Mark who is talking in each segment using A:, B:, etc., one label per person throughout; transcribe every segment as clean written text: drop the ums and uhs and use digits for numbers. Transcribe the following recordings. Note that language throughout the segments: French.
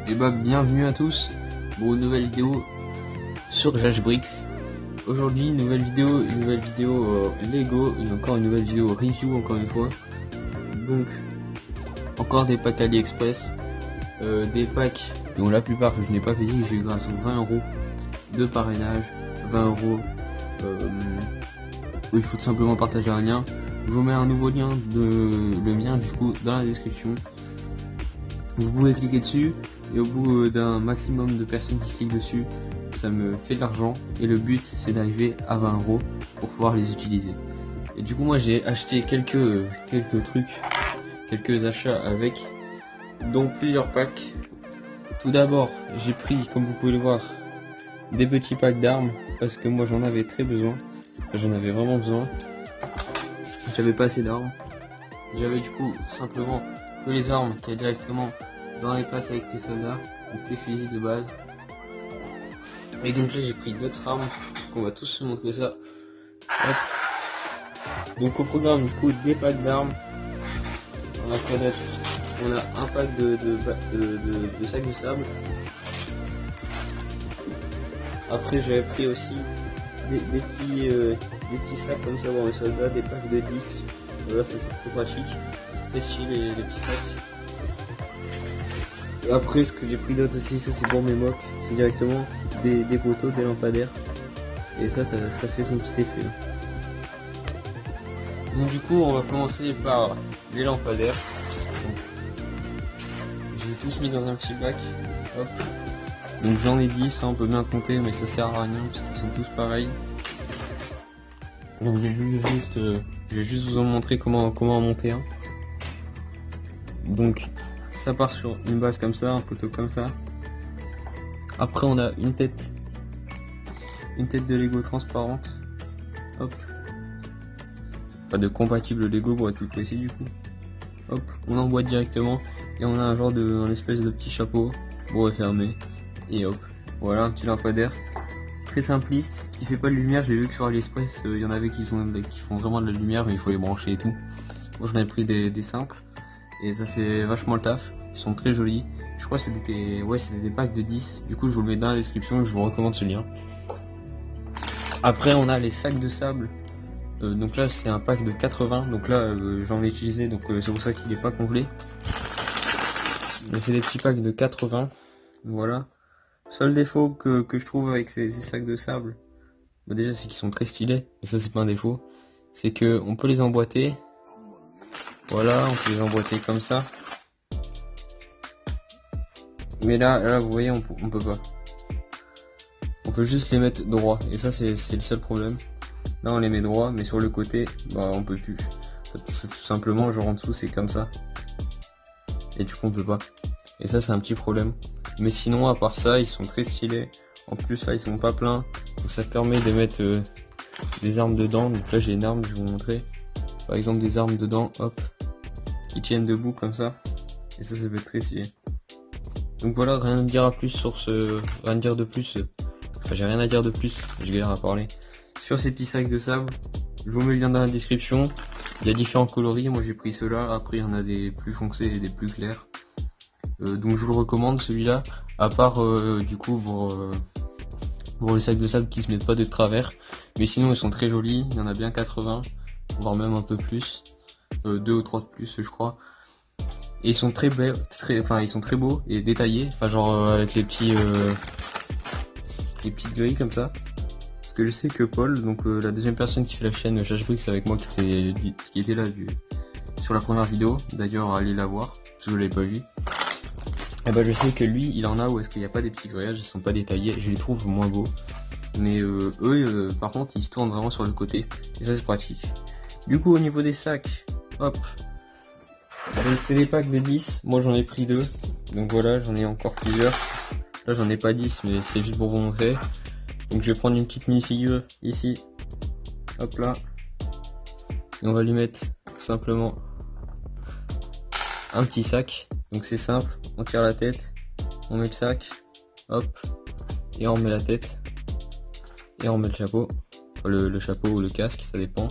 A: Et bah bienvenue à tous pour une nouvelle vidéo sur JashBricks. Aujourd'hui une nouvelle vidéo Lego, encore une nouvelle vidéo review encore une fois. Donc encore des packs AliExpress, des packs dont la plupart que je n'ai pas payé, j'ai eu grâce aux 20 € de parrainage, 20 € où il faut tout simplement partager un lien. Je vous mets un nouveau lien le mien du coup dans la description. Vous pouvez cliquer dessus et au bout d'un maximum de personnes qui cliquent dessus, ça me fait de l'argent et le but c'est d'arriver à 20 € pour pouvoir les utiliser. Et du coup moi j'ai acheté quelques trucs, quelques achats avec, dont plusieurs packs. Tout d'abord j'ai pris, comme vous pouvez le voir, des petits packs d'armes parce que moi j'en avais très besoin, enfin, j'en avais vraiment besoin. J'avais pas assez d'armes. J'avais du coup simplement que les armes qu'il y a directement dans les packs avec les soldats, donc les fusils de base. Et donc là j'ai pris d'autres armes, on va tous se montrer ça. Hop. Donc au programme du coup des packs d'armes, on a quoi d'autre? On a un pack de sacs de sable. Après j'avais pris aussi des petits sacs comme ça pour les soldats, des packs de 10. Voilà, ça c'est trop pratique, c'est très chill les petits sacs. Et après ce que j'ai pris d'autre aussi, ça c'est pour mes mocks, c'est directement des poteaux, des lampadaires. Et ça fait son petit effet. Donc du coup on va commencer par les lampadaires. J'ai tous mis dans un petit bac. Hop. Donc j'en ai 10, hein, on peut bien compter, mais ça sert à rien parce qu'ils sont tous pareils. Donc je vais juste vous en montrer comment en monter un. Donc ça part sur une base comme ça, un poteau comme ça. Après on a une tête de Lego transparente. Hop. Pas de compatible Lego pour être plus précis du coup. Hop, on emboîte directement et on a un espèce de petit chapeau pour refermer. Et hop, voilà un petit lampadaire très simpliste qui fait pas de lumière. J'ai vu que sur AliExpress il y en avait qui font vraiment de la lumière, mais il faut les brancher et tout. Moi j'en ai pris des simples et ça fait vachement le taf. Ils sont très jolis. Je crois que c'était des packs de 10. Du coup je vous le mets dans la description, je vous recommande ce lien. Après on a les sacs de sable. Donc là c'est un pack de 80. Donc là j'en ai utilisé, donc c'est pour ça qu'il n'est pas complet. Mais c'est des petits packs de 80. Voilà. Seul défaut que je trouve avec ces sacs de sable, bah déjà c'est qu'ils sont très stylés, mais ça c'est pas un défaut, c'est que on peut les emboîter. Voilà, on peut les emboîter comme ça. Mais là vous voyez on peut pas. On peut juste les mettre droits, et ça c'est le seul problème. Là on les met droits, mais sur le côté, bah on peut plus. C'est tout simplement genre en dessous c'est comme ça. Et du coup on peut pas. Et ça c'est un petit problème. Mais sinon à part ça ils sont très stylés. En plus là ils sont pas pleins, donc ça permet de mettre des armes dedans. Donc là j'ai une arme, je vais vous montrer. Par exemple des armes dedans, hop, qui tiennent debout comme ça. Et ça peut être très stylé. Donc voilà, rien à dire à plus sur ce. Rien à dire de plus. Enfin j'ai rien à dire de plus, je galère à parler. Sur ces petits sacs de sable, je vous mets le lien dans la description. Il y a différents coloris, moi j'ai pris ceux-là, après il y en a des plus foncés et des plus clairs. Donc je vous le recommande celui-là, à part du coup pour les sacs de sable qui se mettent pas de travers, mais sinon ils sont très jolis, il y en a bien 80, voire même un peu plus, 2 ou 3 de plus je crois, et ils sont très beaux et détaillés, enfin genre avec les petites grilles comme ça, parce que je sais que Paul, donc la deuxième personne qui fait la chaîne JashBricks avec moi qui était là sur la première vidéo, d'ailleurs allez la voir, si vous l'avez pas vu. Et bah je sais que lui il en a où est-ce qu'il n'y a pas des petits grillages, ils sont pas détaillés, je les trouve moins beaux. Mais eux par contre ils se tournent vraiment sur le côté, et ça c'est pratique. Du coup au niveau des sacs, hop, donc c'est des packs de 10, moi j'en ai pris 2, donc voilà j'en ai encore plusieurs. Là j'en ai pas 10 mais c'est juste pour vous montrer. Donc je vais prendre une petite mini-figure ici, hop là, et on va lui mettre tout simplement un petit sac. Donc c'est simple, on tire la tête, on met le sac, hop, et on met la tête, et on met le chapeau, enfin, le chapeau ou le casque, ça dépend,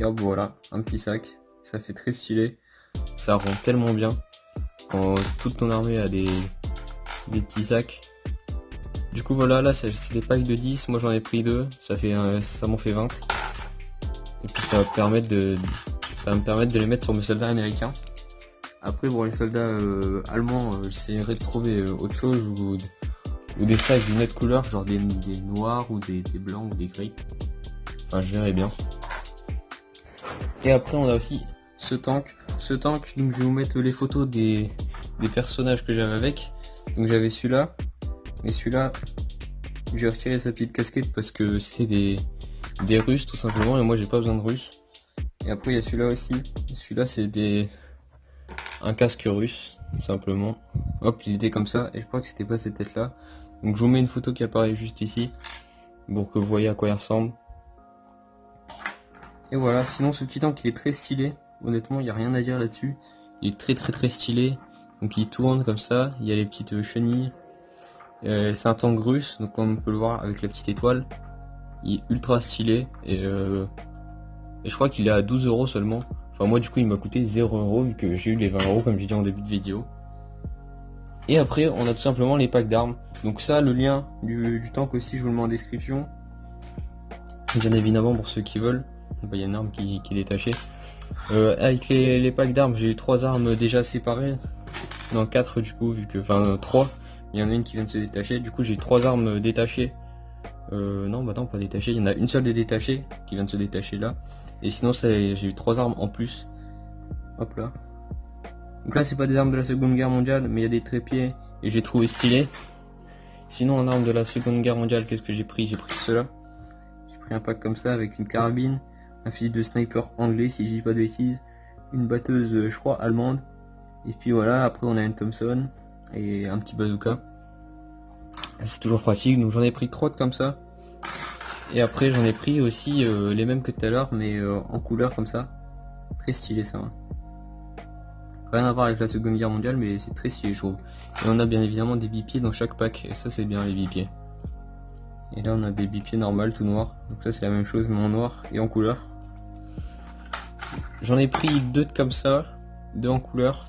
A: et hop voilà, un petit sac, ça fait très stylé, ça rend tellement bien, quand toute ton armée a des des petits sacs. Du coup voilà, là c'est des packs de 10, moi j'en ai pris 2, ça m'en fait 20. Et puis ça va me permettre de les mettre sur mes soldats américains. Après pour les soldats allemands, j'essaierai de trouver autre chose ou des sacs d'une autre couleur, genre des noirs ou des blancs ou des gris. Enfin je verrai bien. Et après on a aussi ce tank, donc je vais vous mettre les photos des personnages que j'avais avec. Donc j'avais celui-là, mais celui-là j'ai retiré sa petite casquette parce que c'était des Russes tout simplement, et moi j'ai pas besoin de Russes. Et après il y a celui-là aussi, celui-là c'est un casque russe tout simplement. Hop, il était comme ça, et je crois que c'était pas cette tête là. Donc je vous mets une photo qui apparaît juste ici pour que vous voyez à quoi il ressemble. Et voilà, sinon ce petit tank il est très stylé, honnêtement il n'y a rien à dire là-dessus. Il est très stylé, donc il tourne comme ça, il y a les petites chenilles. C'est un tank russe, donc comme on peut le voir avec la petite étoile, il est ultra stylé, et je crois qu'il est à 12 € seulement. Enfin moi du coup il m'a coûté 0 € vu que j'ai eu les 20 € comme j'ai dit en début de vidéo. Et après on a tout simplement les packs d'armes. Donc ça, le lien du tank aussi je vous le mets en description. Bien évidemment pour ceux qui veulent. Il y a une arme qui est détachée. Avec les packs d'armes, j'ai eu 3 armes déjà séparées. Non, 4 du coup, vu que. Enfin 3. Il y en a une qui vient de se détacher. Du coup j'ai 3 armes détachées. Non, bah non, pas détachées. Il y en a une seule de détachée qui vient de se détacher là. Et sinon j'ai eu 3 armes en plus. Hop là. Donc là c'est pas des armes de la Seconde Guerre mondiale, mais il y a des trépieds et j'ai trouvé stylé. Sinon en armes de la Seconde Guerre mondiale, qu'est-ce que j'ai pris? J'ai pris cela. J'ai pris un pack comme ça avec une carabine, un fusil de sniper anglais si je dis pas de bêtises, une batteuse je crois allemande, et puis voilà, après on a une Thompson et un petit bazooka. C'est toujours pratique, donc j'en ai pris 3 comme ça. Et après j'en ai pris aussi les mêmes que tout à l'heure, mais en couleur comme ça. Très stylé ça. Hein. Rien à voir avec la Seconde Guerre mondiale, mais c'est très stylé je trouve. Et on a bien évidemment des bipieds dans chaque pack, et ça c'est bien les bipieds. Et là on a des bipieds normales tout noir, donc ça c'est la même chose mais en noir et en couleur. J'en ai pris 2 comme ça, 2 en couleur,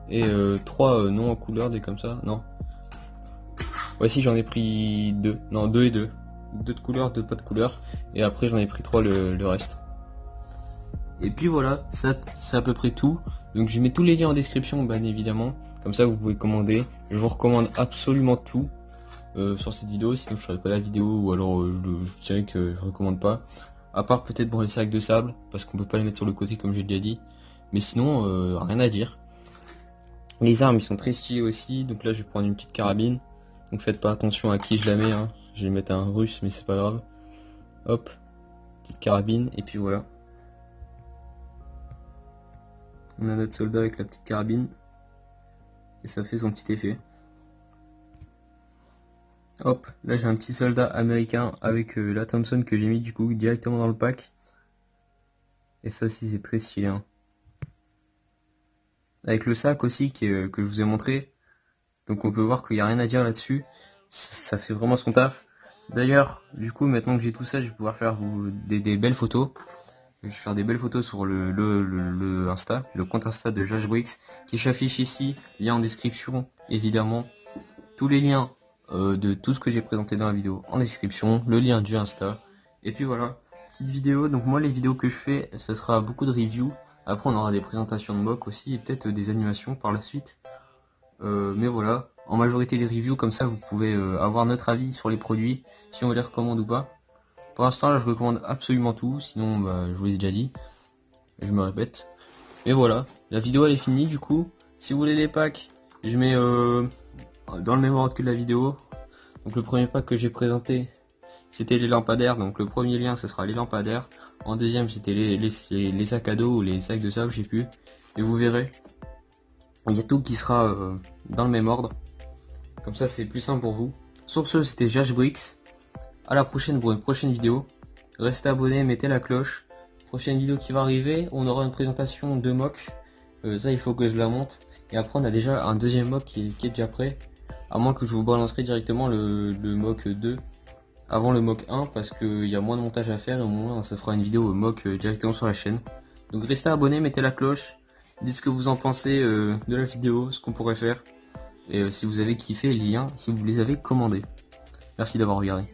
A: et 3 non en couleur, des comme ça, non. Ouais si j'en ai pris 2, non 2 et 2. 2 de couleur, 2 pas de couleur, et après j'en ai pris 3 le reste. Et puis voilà, ça c'est à peu près tout. Donc je mets tous les liens en description bien évidemment, comme ça vous pouvez commander. Je vous recommande absolument tout sur cette vidéo, sinon je ferai pas la vidéo, ou alors je dirais que je recommande pas. À part peut-être pour les sacs de sable, parce qu'on peut pas les mettre sur le côté comme j'ai déjà dit. Mais sinon rien à dire. Les armes ils sont très stylées aussi, donc là je vais prendre une petite carabine. Donc faites pas attention à qui je la mets, hein. Je vais mettre un russe mais c'est pas grave. Hop, petite carabine, et puis voilà. On a notre soldat avec la petite carabine. Et ça fait son petit effet. Hop, là j'ai un petit soldat américain avec la Thompson que j'ai mis du coup directement dans le pack. Et ça aussi c'est très stylé. Hein. Avec le sac aussi que je vous ai montré. Donc on peut voir qu'il n'y a rien à dire là-dessus. Ça fait vraiment son taf. D'ailleurs, du coup maintenant que j'ai tout ça, je vais pouvoir faire des belles photos. Je vais faire des belles photos sur le Insta, le compte Insta de JashBricks qui s'affiche ici, lien en description évidemment. Tous les liens de tout ce que j'ai présenté dans la vidéo en description, le lien du Insta. Et puis voilà, petite vidéo. Donc moi les vidéos que je fais, ça sera beaucoup de reviews. Après on aura des présentations de mock aussi et peut-être des animations par la suite. Mais voilà, en majorité les reviews, comme ça vous pouvez avoir notre avis sur les produits, si on les recommande ou pas. Pour l'instant là je recommande absolument tout, sinon bah, je vous l'ai déjà dit, je me répète. Mais voilà, la vidéo elle est finie du coup. Si vous voulez les packs, je mets dans le même ordre que la vidéo. Donc le premier pack que j'ai présenté c'était les lampadaires, donc le premier lien ce sera les lampadaires. En deuxième c'était les sacs à dos ou les sacs de sable, je sais plus. Et vous verrez, il y a tout qui sera dans le même ordre. Comme ça c'est plus simple pour vous. Sur ce c'était JashBricks. À la prochaine pour une prochaine vidéo. Restez abonnés, mettez la cloche. Prochaine vidéo qui va arriver, on aura une présentation de mock. Ça il faut que je la monte. Et après on a déjà un deuxième mock qui est déjà prêt. À moins que je vous balancerai directement le mock 2 avant le mock 1 parce qu'il y a moins de montage à faire et au moins ça fera une vidéo mock directement sur la chaîne. Donc restez abonnés, mettez la cloche. Dites ce que vous en pensez de la vidéo, ce qu'on pourrait faire. Et si vous avez kiffé les liens, si vous les avez commandés. Merci d'avoir regardé.